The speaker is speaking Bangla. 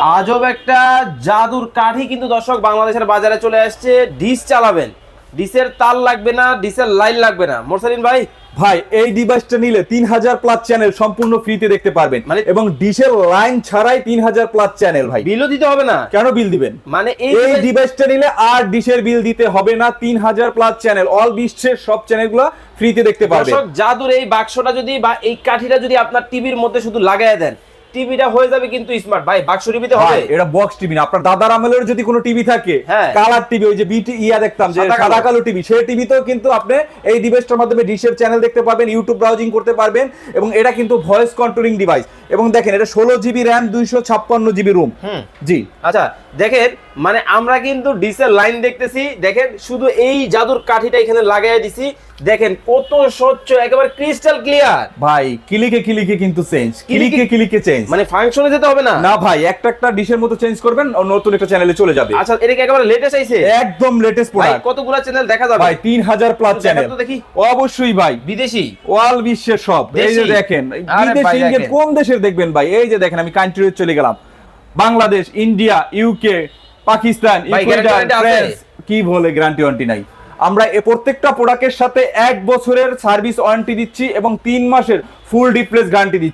আজব একটা জাদুর কাঠি কিন্তু দর্শক বাংলাদেশের বাজারে চলে আসছে। ডিশ চালাবেন, ডিশের তার লাগবে না, ডিশের লাইন লাগবে না। মোরসালিন ভাই, ভাই এই ডিভাইসটা নিলে 3000 প্লাস চ্যানেল সম্পূর্ণ ফ্রিতে দেখতে পারবেন, মানে এবং ডিশের লাইন ছাড়াই 3000 প্লাস চ্যানেল। ভাই বিলও দিতে হবে না? কেন বিল দিবেন? মানে এই ডিভাইসটা নিলে আর ডিশের বিল দিতে হবে না। 3000 প্লাস চ্যানেল, অল বিশ্বের সব চ্যানেলগুলো ফ্রিতে দেখতে পারবেন। দর্শক জাদুর এই বাক্সটা যদি বা এই কাঠিটা যদি আপনার টিভির মধ্যে শুধু লাগায় দেন, টিভিটা হয়ে যাবে কিন্তু স্মার্ট। ভাই বাক্স টিভিতে হবে? ভাই এটা বক্স টিভি না, আপনার দাদার আমলের যদি কোনো টিভি থাকে, হ্যাঁ, কালার টিভি, ওই যে বিটি দেখতাম যে সাদা কালো টিভি, সেই টিভিতেও কিন্তু আপনি এই ডিভাইসটার মাধ্যমে ডিশের চ্যানেল দেখতে পারবেন, ইউটিউব ব্রাউজিং করতে পারবেন। এবং এটা কিন্তু ভয়েস কন্ট্রোলিং ডিভাইস। এবং দেখেন এটা 16 জিবি র্যাম, 256 জিবি রুম। জি আচ্ছা দেখেন, মানে আমরা কিন্তু ডিশের লাইন দেখতেছি। দেখেন শুধু এই জাদুর কাঠিটা এখানে লাগাই দিছি, দেখেন কত স্বচ্ছ, একেবারে ক্রিস্টাল ক্লিয়ার। ভাই ক্লিকে ক্লিকে কিন্তু চেঞ্জ, ক্লিকে ক্লিকে চেঞ্জ, মানে ফাংশনে যেতে হবে না। না ভাই, একটা একটা ডিশের মতো চেঞ্জ করবেন, নতুন একটা চ্যানেলে চলে যাবে। আচ্ছা এটা কি একেবারে লেটেস্ট আইছে? একদম লেটেস্ট ভাই প্রোডাক্ট। কতগুলা চ্যানেল দেখা যাবে? ভাই 3000 প্লাস চ্যানেল। তো দেখি। অবশ্যই ভাই, বিদেশি, ওয়াল বিশ্বের সব। এই যে দেখেন, বিদেশি ইংরেজ কোন দেশের দেখবেন ভাই? এই যে দেখেন, আমি কান্ট্রি চলে গেলাম, Bangladesh, India, UK, Pakistan, Ecuador, France. কি বলে গ্যারান্টি ওয়ারেন্টি নাই? আমরা প্রত্যেকটা প্রোডাক্টের সাথে 1 বছরের সার্ভিস ওয়ারেন্টি দিচ্ছি এবং 3 মাসের ফুল রিপ্লেস গ্যারান্টি দিচ্ছি।